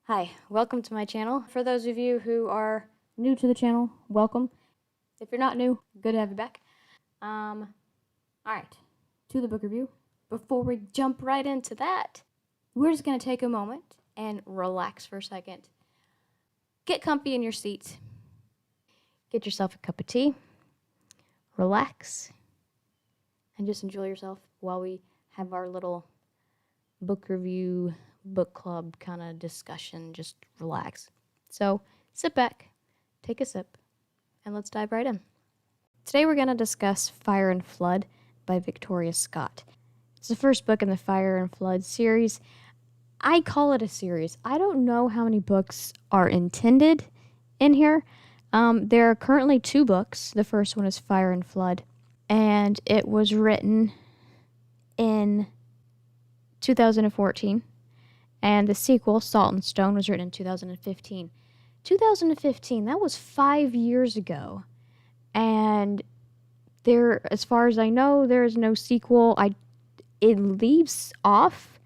Hi, welcome to my channel. For those of you who are new to the channel, welcome. If you're not new, good to have you back. Alright, to the book review. Before we jump right into that, we're just going to take a moment and relax for a second. Get comfy in your seat. Get yourself a cup of tea. Relax. And just enjoy yourself while we have our little book review, book club kind of discussion. Just relax. So sit back, take a sip, and let's dive right in. Today we're going to discuss Fire and Flood by Victoria Scott. It's the first book in the Fire and Flood series. I call it a series. I don't know how many books are intended in here. There are currently 2 books. The first one is Fire and Flood, and it was written in 2014. And the sequel, Salt and Stone, was written in 2015. 2015, that was 5 years ago. And there, as far as I know, there is no sequel. It leaves off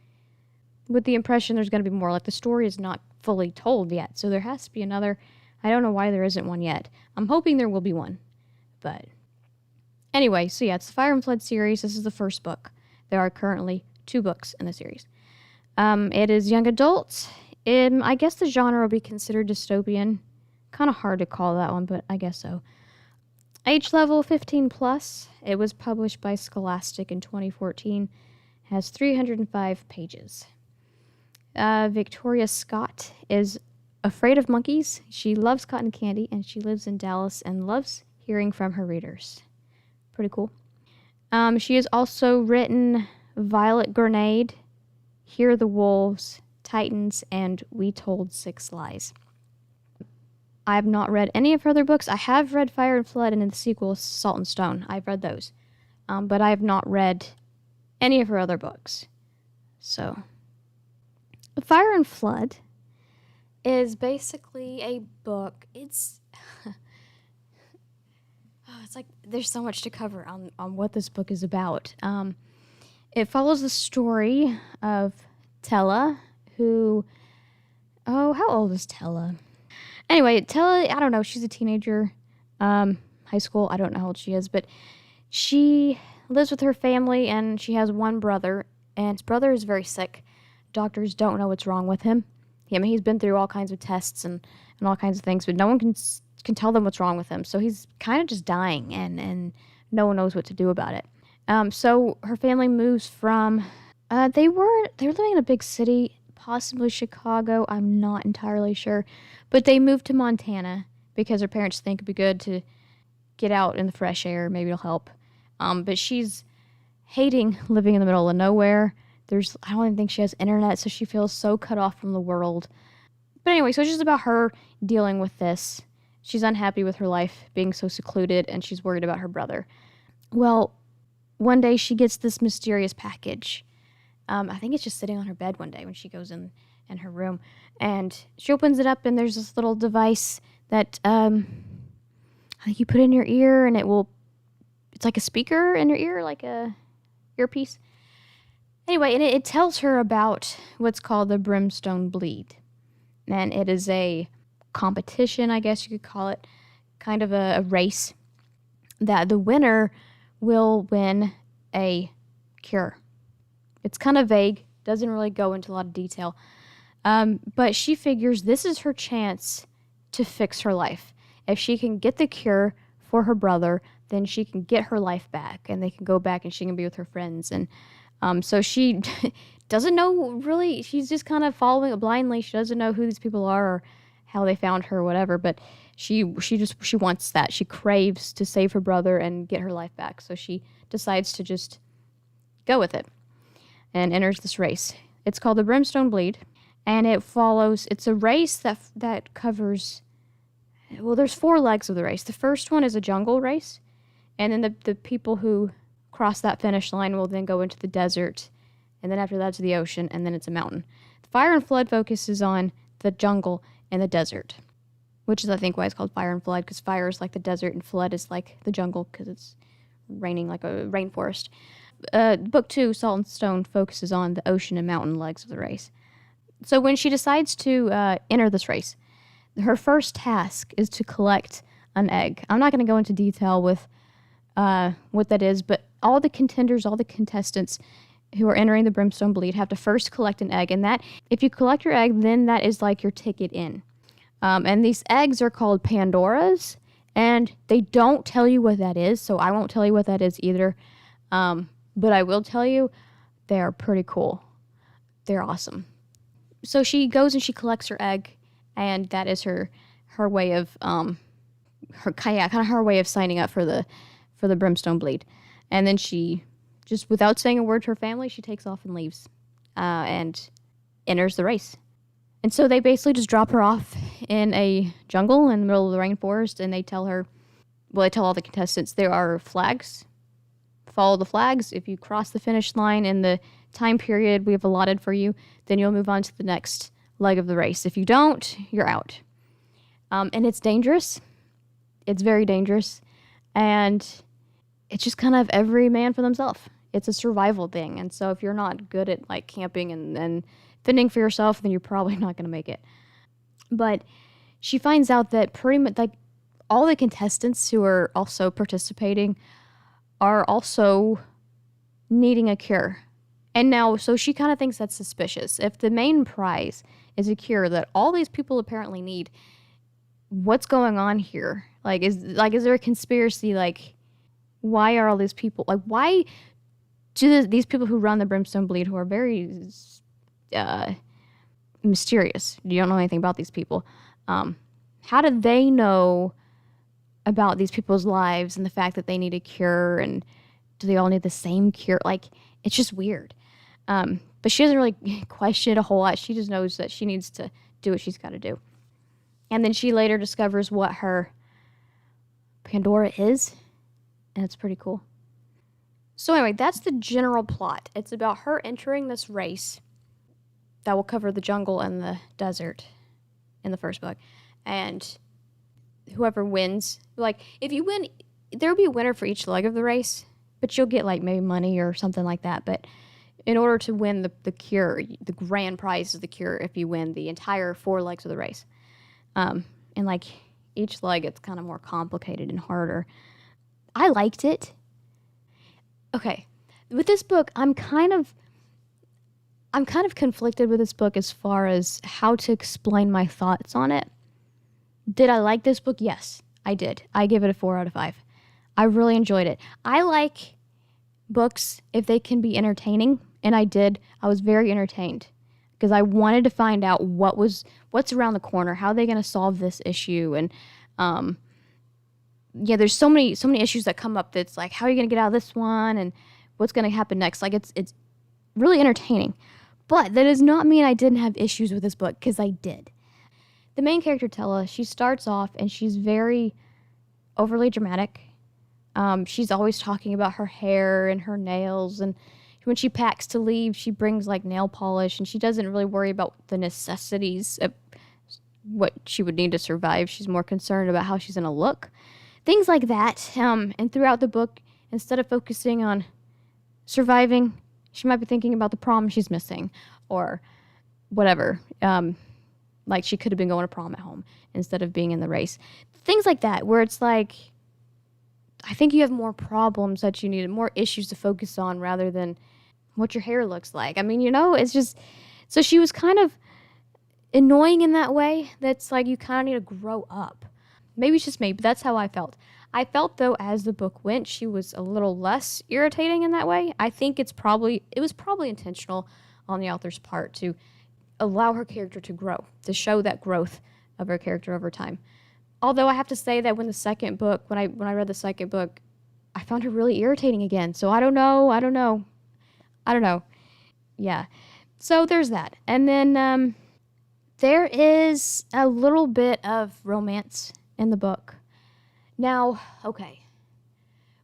with the impression there's going to be more. Like, the story is not fully told yet. So there has to be another. I don't know why there isn't one yet. I'm hoping there will be one. But anyway, so yeah, it's the Fire and Flood series. This is the first book. There are currently 2 books in the series. It is young adult. I guess the genre will be considered dystopian. Kind of hard to call that one, but I guess so. Age level 15 plus. It was published by Scholastic in 2014. Has 305 pages. Victoria Scott is afraid of monkeys. She loves cotton candy, and she lives in Dallas and loves hearing from her readers. Pretty cool. She has also written Violet Grenade, Hear the Wolves, Titans, and We Told 6 Lies. I have not read any of her other books. I have read Fire and Flood and the sequel, Salt and Stone. I've read those. But I have not read any of her other books. So, Fire and Flood is basically a book. It's it's like there's so much to cover on what this book is about. It follows the story of Tella, who... Oh, how old is Tella? Anyway, Tella, I don't know, she's a teenager, high school, I don't know how old she is, but she lives with her family, and she has one brother, and his brother is very sick. Doctors don't know what's wrong with him. I mean, he's been through all kinds of tests and all kinds of things, but no one can tell them what's wrong with him, so he's kind of just dying, and no one knows what to do about it. So her family moves from, they were living in a big city, possibly Chicago, I'm not entirely sure, but they moved to Montana because her parents think it'd be good to get out in the fresh air, maybe it'll help. But she's hating living in the middle of nowhere. I don't even think she has internet, so she feels so cut off from the world. But anyway, so it's just about her dealing with this. She's unhappy with her life being so secluded, and she's worried about her brother. Well, one day she gets this mysterious package. I think it's just sitting on her bed one day when she goes in her room. And she opens it up, and there's this little device that I think you put in your ear, and it's like a speaker in your ear, like a earpiece. Anyway, and it tells her about what's called the Brimstone Bleed. And it is a competition, I guess you could call it, kind of a race, that the winner will win a cure. It's kind of vague, doesn't really go into a lot of detail, but she figures this is her chance to fix her life. If she can get the cure for her brother, then she can get her life back, and they can go back and she can be with her friends. And so she doesn't know really, she's just kind of following it blindly. She doesn't know who these people are or how they found her or whatever, but she wants that. She craves to save her brother and get her life back. So she decides to just go with it and enters this race. It's called the Brimstone Bleed, and it's a race that covers, well, there's 4 legs of the race. The first one is a jungle race, and then the people who cross that finish line will then go into the desert, and then after that to the ocean, and then it's a mountain. Fire and Flood focuses on the jungle and the desert, which is, I think, why it's called Fire and Flood, because fire is like the desert and flood is like the jungle because it's raining like a rainforest. Book 2, Salt and Stone, focuses on the ocean and mountain legs of the race. So when she decides to enter this race, her first task is to collect an egg. I'm not going to go into detail with what that is, but all the contenders, all the contestants who are entering the Brimstone Bleed have to first collect an egg. And that, if you collect your egg, then that is like your ticket in. And these eggs are called Pandoras, and they don't tell you what that is, so I won't tell you what that is either. But I will tell you, they are pretty cool. They're awesome. So she goes and she collects her egg, and that is her way of her way of signing up for the Brimstone Bleed. And then she, just without saying a word to her family, she takes off and leaves, and enters the race. And so they basically just drop her off in a jungle in the middle of the rainforest, and they tell her, well, they tell all the contestants there are flags. Follow the flags. If you cross the finish line in the time period we have allotted for you, then you'll move on to the next leg of the race. If you don't, you're out. And it's dangerous. It's very dangerous. And it's just kind of every man for themselves. It's a survival thing. And so if you're not good at like camping and fending for yourself, then you're probably not going to make it. But she finds out that pretty much like all the contestants who are also participating are also needing a cure. And now, so she kind of thinks that's suspicious. If the main prize is a cure that all these people apparently need, what's going on here? Is there a conspiracy? Like, why are all these people, like, why do these people who run the Brimstone Bleed, who are very mysterious, you don't know anything about these people, how do they know about these people's lives and the fact that they need a cure, and do they all need the same cure? Like, it's just weird. But she doesn't really question it a whole lot. She just knows that she needs to do what she's got to do. And then she later discovers what her Pandora is, and it's pretty cool. So anyway, that's the general plot. It's about her entering this race that will cover the jungle and the desert in the first book. And whoever wins, like, if you win, there'll be a winner for each leg of the race, but you'll get, like, maybe money or something like that. But in order to win the cure, the grand prize is the cure if you win the entire 4 legs of the race. And, like, each leg, it's kind of more complicated and harder. I liked it. Okay, with this book, I'm kind of conflicted with this book as far as how to explain my thoughts on it. Did I like this book? Yes, I did. I give it a 4 out of 5. I really enjoyed it. I like books if they can be entertaining, and I did. I was very entertained because I wanted to find out what's around the corner. How are they going to solve this issue? And there's so many issues that come up that's like, how are you going to get out of this one, and what's going to happen next? Like, it's really entertaining. But that does not mean I didn't have issues with this book, because I did. The main character, Tella, she starts off and she's very overly dramatic. She's always talking about her hair and her nails, and when she packs to leave, she brings like nail polish, and she doesn't really worry about the necessities of what she would need to survive. She's more concerned about how she's going to look. Things like that. And throughout the book, instead of focusing on surviving, she might be thinking about the prom she's missing or whatever. Like, she could have been going to prom at home instead of being in the race. Things like that, where it's like, I think you have more problems that you need, more issues to focus on rather than what your hair looks like. I mean, it's just, so she was kind of annoying in that way. That's like, you kind of need to grow up. Maybe it's just me, but that's how I felt. I felt, though, as the book went, she was a little less irritating in that way. I think it was probably intentional on the author's part to allow her character to grow, to show that growth of her character over time. Although I have to say that when I read the second book, I found her really irritating again. So I don't know. Yeah. So there's that. And then there is a little bit of romance in the book. Now, okay,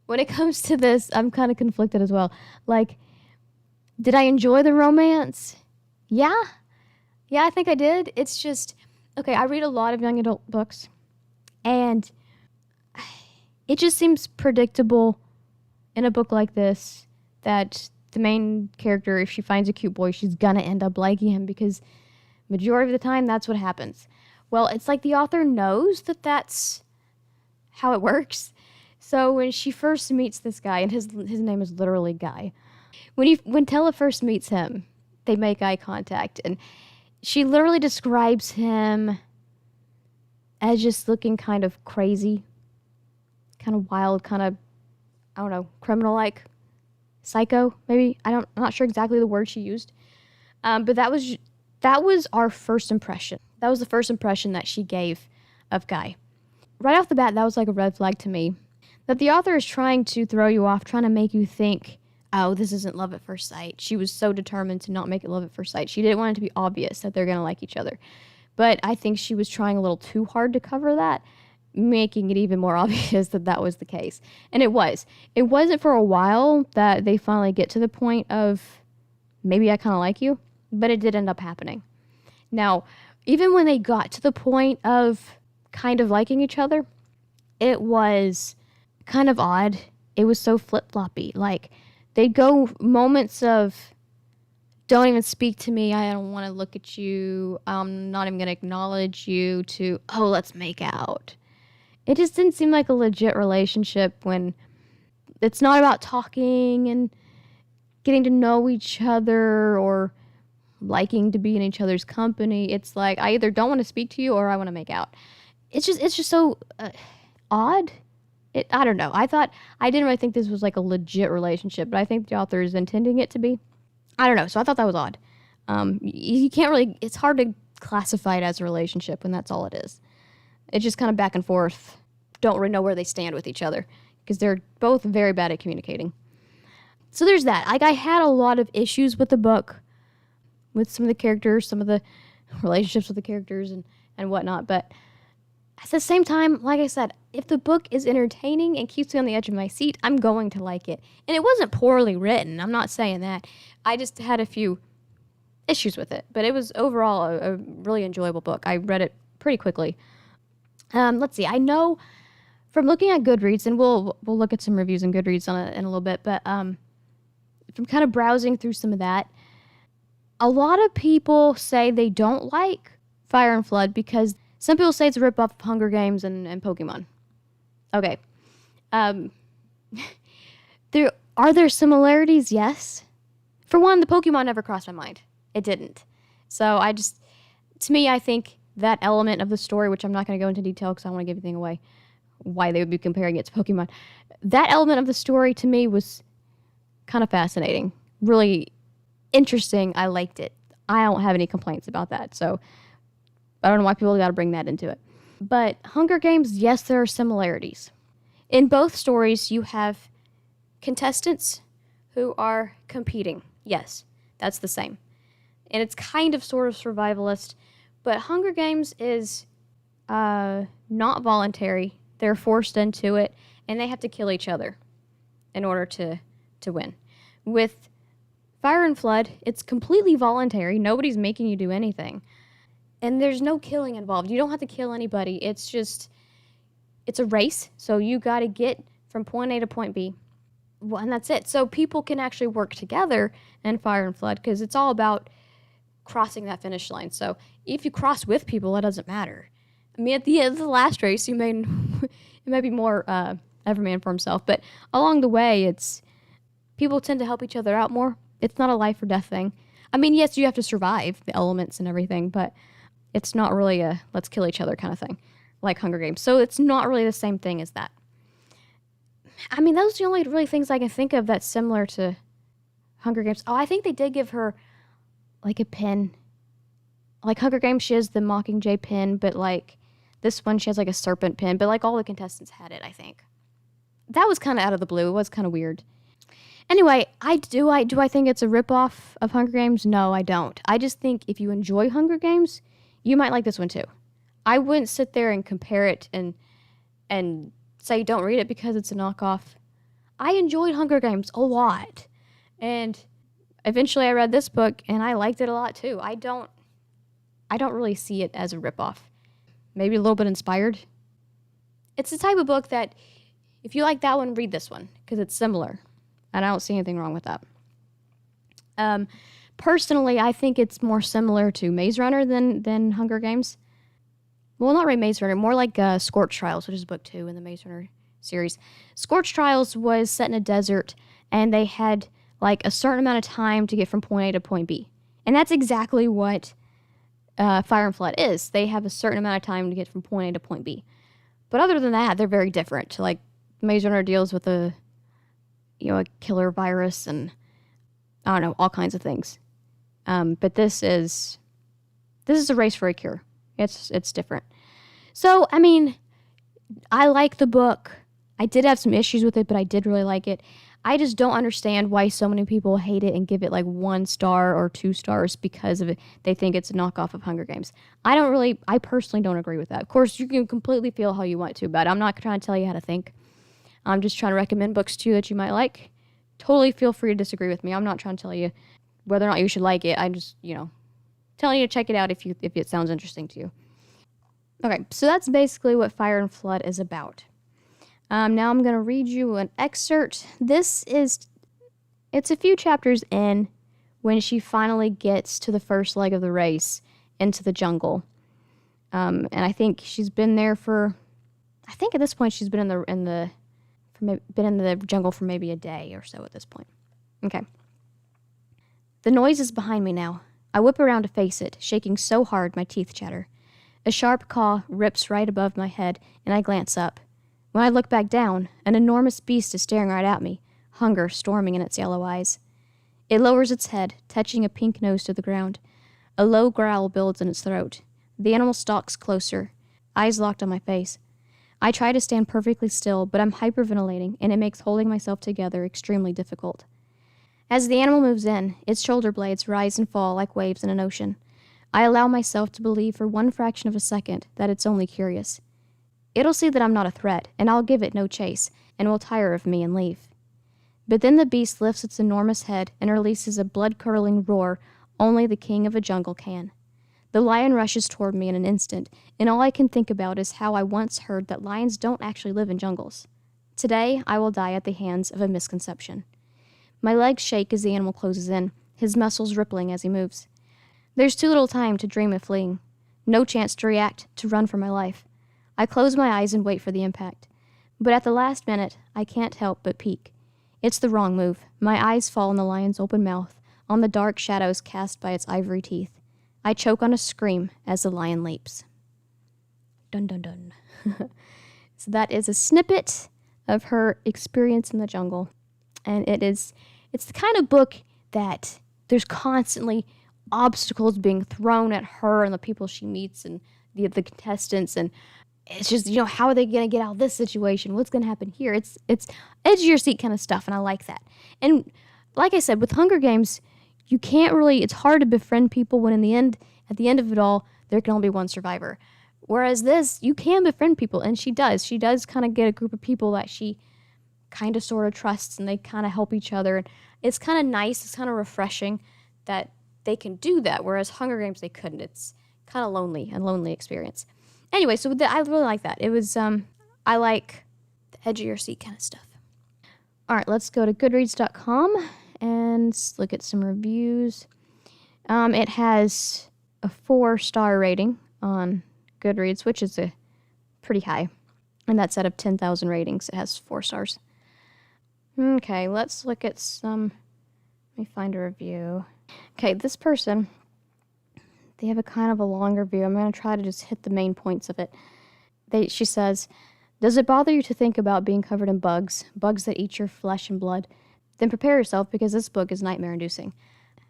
when it comes to this, I'm kind of conflicted as well. Like, did I enjoy the romance? Yeah, I think I did. It's just, okay, I read a lot of young adult books, and it just seems predictable in a book like this that the main character, if she finds a cute boy, she's gonna end up liking him, because Majority of the time, that's what happens. Well, it's like the author knows that that's how it works. So when she first meets this guy, and his name is literally Guy, when Tella first meets him, they make eye contact, and she literally describes him as just looking kind of crazy, kind of wild, kind of, I don't know, criminal-like, psycho, maybe. I'm not sure exactly the word she used. But that was our first impression. That was the first impression that she gave of Guy. Right off the bat, that was like a red flag to me. That the author is trying to throw you off, trying to make you think, oh, this isn't love at first sight. She was so determined to not make it love at first sight. She didn't want it to be obvious that they're going to like each other. But I think she was trying a little too hard to cover that, making it even more obvious that that was the case. And it was. It wasn't for a while that they finally get to the point of, maybe I kind of like you, but it did end up happening. Now, even when they got to the point of kind of liking each other, it was kind of odd. It was so flip-floppy. Like, they'd go moments of, don't even speak to me, I don't want to look at you, I'm not even going to acknowledge you, to, oh, let's make out. It just didn't seem like a legit relationship when it's not about talking and getting to know each other or liking to be in each other's company. It's like, I either don't want to speak to you or I want to make out. It's just so odd. I don't know. I didn't really think this was like a legit relationship, but I think the author is intending it to be. I don't know. So I thought that was odd. You can't really, it's hard to classify it as a relationship when that's all it is. It's just kind of back and forth. Don't really know where they stand with each other because they're both very bad at communicating. So there's that. Like, I had a lot of issues with the book, with some of the characters, some of the relationships with the characters and whatnot. But at the same time, like I said, if the book is entertaining and keeps me on the edge of my seat, I'm going to like it. And it wasn't poorly written. I'm not saying that. I just had a few issues with it. But it was overall a really enjoyable book. I read it pretty quickly. Let's see. I know from looking at Goodreads, and we'll look at some reviews on Goodreads in a little bit, but from kind of browsing through some of that, a lot of people say they don't like Fire and Flood because some people say it's a ripoff of Hunger Games and Pokemon. Okay. Are there similarities? Yes. For one, the Pokemon never crossed my mind. It didn't. So to me, I think that element of the story, which I'm not going to go into detail because I don't want to give anything away, why they would be comparing it to Pokemon. That element of the story to me was kind of fascinating. Really interesting. I liked it. I don't have any complaints about that. So I don't know why people got to bring that into it. But Hunger Games, yes, there are similarities. In both stories, you have contestants who are competing. Yes, that's the same. And it's kind of sort of survivalist. But Hunger Games is not voluntary. They're forced into it, and they have to kill each other in order to win. With Fire and Flood, it's completely voluntary. Nobody's making you do anything. And there's no killing involved. You don't have to kill anybody. It's a race. So you got to get from point A to point B. Well, and that's it. So people can actually work together in Fire and Flood because it's all about crossing that finish line. So if you cross with people, it doesn't matter. I mean, at the end of the last race, it may be more every man for himself. But along the way, people tend to help each other out more. It's not a life or death thing. I mean, yes, you have to survive the elements and everything, but it's not really a let's kill each other kind of thing, like Hunger Games. So it's not really the same thing as that. I mean, those are the only really things I can think of that's similar to Hunger Games. Oh, I think they did give her, like, a pin. Like, Hunger Games, she has the Mockingjay pin, but, like, this one, she has, like, a serpent pin. But, like, all the contestants had it, I think. That was kind of out of the blue. It was kind of weird. Anyway, do I think it's a ripoff of Hunger Games? No, I don't. I just think if you enjoy Hunger Games, you might like this one too. I wouldn't sit there and compare it and say don't read it because it's a knockoff. I enjoyed Hunger Games a lot. And eventually I read this book and I liked it a lot too. I don't really see it as a ripoff. Maybe a little bit inspired. It's the type of book that if you like that one, read this one because it's similar. And I don't see anything wrong with that. Personally, I think it's more similar to Maze Runner than Hunger Games. Well, not really Maze Runner, more like Scorch Trials, which is book 2 in the Maze Runner series. Scorch Trials was set in a desert, and they had like a certain amount of time to get from point A to point B. And that's exactly what Fire and Flood is. They have a certain amount of time to get from point A to point B. But other than that, they're very different. Like Maze Runner deals with a killer virus and I don't know, all kinds of things. But this is a race for a cure. It's different. So, I mean, I like the book. I did have some issues with it, but I did really like it. I just don't understand why so many people hate it and give it like 1 star or 2 stars because of it. They think it's a knockoff of Hunger Games. I personally don't agree with that. Of course, you can completely feel how you want to, but I'm not trying to tell you how to think. I'm just trying to recommend books to you that you might like. Totally feel free to disagree with me. I'm not trying to tell you whether or not you should like it. I'm just, telling you to check it out if it sounds interesting to you. Okay, so that's basically what Fire and Flood is about. Now I'm going to read you an excerpt. It's a few chapters in when she finally gets to the first leg of the race into the jungle. And I think she's been there at this point she's been in the jungle for maybe a day or so at this point. Okay. The noise is behind me now. I whip around to face it, shaking so hard my teeth chatter. A sharp caw rips right above my head, and I glance up. When I look back down, an enormous beast is staring right at me, hunger storming in its yellow eyes. It lowers its head, touching a pink nose to the ground. A low growl builds in its throat. The animal stalks closer, eyes locked on my face. I try to stand perfectly still, but I'm hyperventilating, and it makes holding myself together extremely difficult. As the animal moves in, its shoulder blades rise and fall like waves in an ocean. I allow myself to believe for one fraction of a second that it's only curious. It'll see that I'm not a threat, and I'll give it no chase, and will tire of me and leave. But then the beast lifts its enormous head and releases a blood-curdling roar only the king of a jungle can. The lion rushes toward me in an instant, and all I can think about is how I once heard that lions don't actually live in jungles. Today, I will die at the hands of a misconception. My legs shake as the animal closes in, his muscles rippling as he moves. There's too little time to dream of fleeing. No chance to react, to run for my life. I close my eyes and wait for the impact. But at the last minute, I can't help but peek. It's the wrong move. My eyes fall on the lion's open mouth, on the dark shadows cast by its ivory teeth. I choke on a scream as the lion leaps. Dun dun dun. So that is a snippet of her experience in the jungle. And it's the kind of book that there's constantly obstacles being thrown at her and the people she meets and the contestants, and it's just, how are they going to get out of this situation? What's going to happen here? It's edge of your seat kind of stuff, and I like that. And like I said, with Hunger Games, you can't really, it's hard to befriend people when at the end of it all, there can only be one survivor. Whereas this, you can befriend people, and she does. She does kind of get a group of people that she kind of sort of trusts, and they kind of help each other. And it's kind of nice, it's kind of refreshing that they can do that, whereas Hunger Games, they couldn't. It's kind of lonely experience. Anyway, so I really like that. It was, I like the edge of your seat kind of stuff. All right, let's go to Goodreads.com and look at some reviews. It has a 4-star rating on Goodreads, which is a pretty high. And that's out of 10,000 ratings. It has 4 stars. Okay, let's look at some. Let me find a review. Okay, this person, they have a kind of a longer review. I'm going to try to just hit the main points of it. She says, "Does it bother you to think about being covered in bugs that eat your flesh and blood? Then prepare yourself, because this book is nightmare-inducing.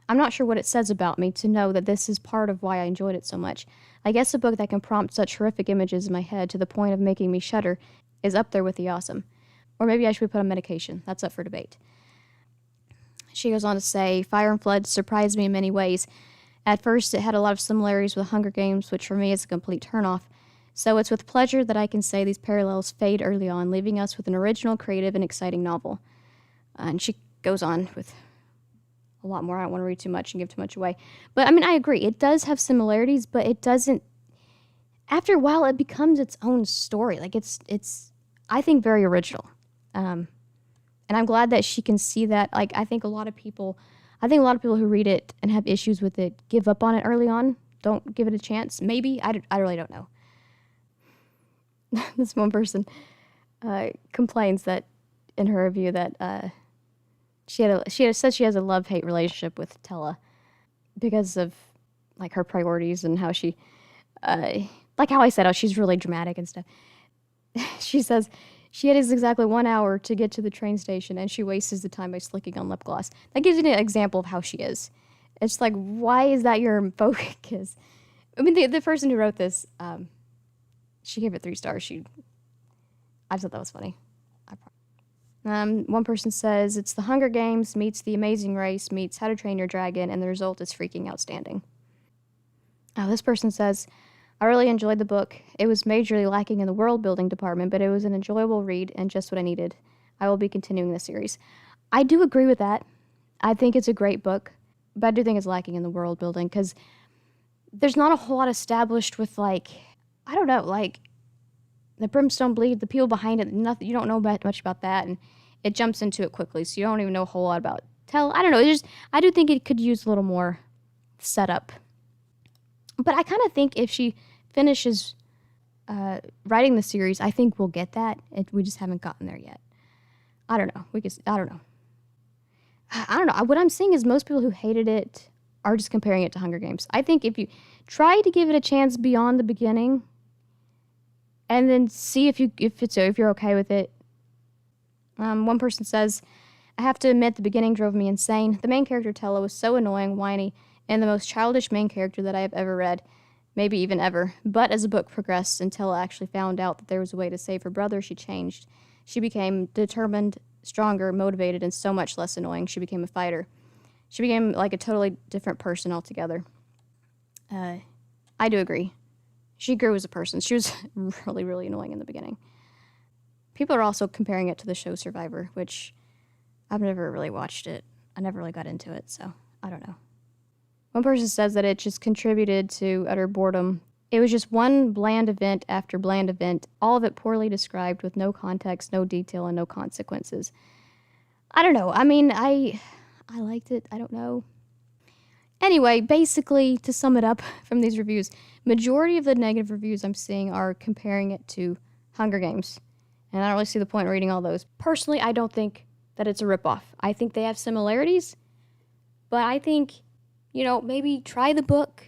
I'm not sure what it says about me to know that this is part of why I enjoyed it so much. I guess a book that can prompt such horrific images in my head to the point of making me shudder is up there with the awesome. Or maybe I should be put on medication. That's up for debate." She goes on to say, "Fire and Flood surprised me in many ways. At first, it had a lot of similarities with Hunger Games, which for me is a complete turnoff. So it's with pleasure that I can say these parallels fade early on, leaving us with an original, creative, and exciting novel." And she goes on with a lot more. I don't want to read too much and give too much away. But, I mean, I agree. It does have similarities, but it doesn't... After a while, it becomes its own story. Like, it's I think, very original. And I'm glad that she can see that. Like, I think a lot of people... I think a lot of people who read it and have issues with it give up on it early on. Don't give it a chance. Maybe. I really don't know. This one person complains that in her review that says she has a love-hate relationship with Tella because of like her priorities and how she like how I said, she's really dramatic and stuff. She says she had exactly 1 hour to get to the train station and she wastes the time by slicking on lip gloss. That gives you an example of how she is. It's like, why is that your focus? I mean, the person who wrote this, she gave it 3 stars. I thought that was funny. One person says, it's The Hunger Games meets The Amazing Race meets How to Train Your Dragon, and the result is freaking outstanding. This person says, I really enjoyed the book. It was majorly lacking in the world-building department, but it was an enjoyable read and just what I needed. I will be continuing the series. I do agree with that. I think it's a great book, but I do think it's lacking in the world-building, because there's not a whole lot established with, like, I don't know, like, the brimstone bleed, the people behind it, nothing. You don't know much about that, and it jumps into it quickly, so you don't even know a whole lot about I don't know. I do think it could use a little more setup. But I kind of think if she finishes writing the series, I think we'll get that. We just haven't gotten there yet. I don't know. I don't know. I don't know. What I'm seeing is most people who hated it are just comparing it to Hunger Games. I think if you try to give it a chance beyond the beginning, and then see if you're okay with it. One person says, I have to admit the beginning drove me insane. The main character, Tella, was so annoying, whiny, and the most childish main character that I have ever read, maybe even ever. But as the book progressed and Tella actually found out that there was a way to save her brother, she changed. She became determined, stronger, motivated, and so much less annoying. She became a fighter. She became like a totally different person altogether. I do agree. She grew as a person. She was really, really annoying in the beginning. People are also comparing it to the show Survivor, which I've never really watched it. I never really got into it, so I don't know. One person says that it just contributed to utter boredom. It was just one bland event after bland event, all of it poorly described with no context, no detail, and no consequences. I don't know. I mean, I liked it. I don't know. Anyway, basically, to sum it up from these reviews, majority of the negative reviews I'm seeing are comparing it to Hunger Games. And I don't really see the point in reading all those. Personally, I don't think that it's a ripoff. I think they have similarities, but I think, maybe try the book.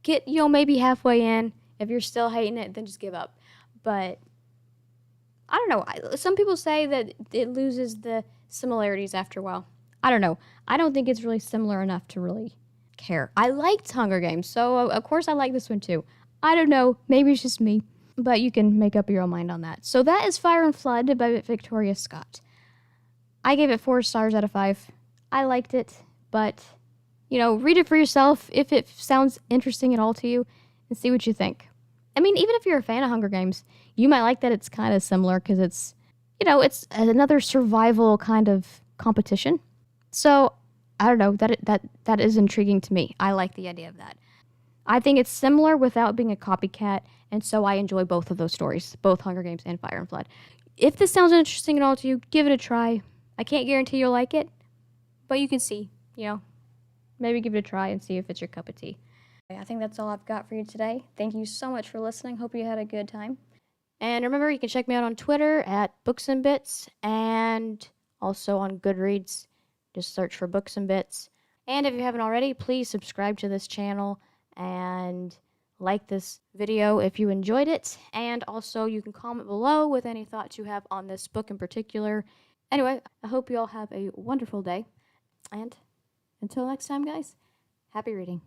Get, maybe halfway in. If you're still hating it, then just give up. But, I don't know. Some people say that it loses the similarities after a while. I don't know. I don't think it's really similar enough to really care. I liked Hunger Games, so of course I like this one too. I don't know. Maybe it's just me. But you can make up your own mind on that. So that is Fire and Flood by Victoria Scott. I gave it 4 stars out of 5. I liked it, but, read it for yourself if it sounds interesting at all to you and see what you think. I mean, even if you're a fan of Hunger Games, you might like that it's kind of similar because it's, it's another survival kind of competition. So, I don't know, that is intriguing to me. I like the idea of that. I think it's similar without being a copycat, and so I enjoy both of those stories, both Hunger Games and Fire and Flood. If this sounds interesting at all to you, give it a try. I can't guarantee you'll like it, but you can see, maybe give it a try and see if it's your cup of tea. I think that's all I've got for you today. Thank you so much for listening. Hope you had a good time. And remember, you can check me out on Twitter at Books and Bits, and also on Goodreads. Just search for Books and Bits. And if you haven't already, please subscribe to this channel and like this video if you enjoyed it. And also, you can comment below with any thoughts you have on this book in particular. Anyway, I hope you all have a wonderful day. And until next time, guys, happy reading.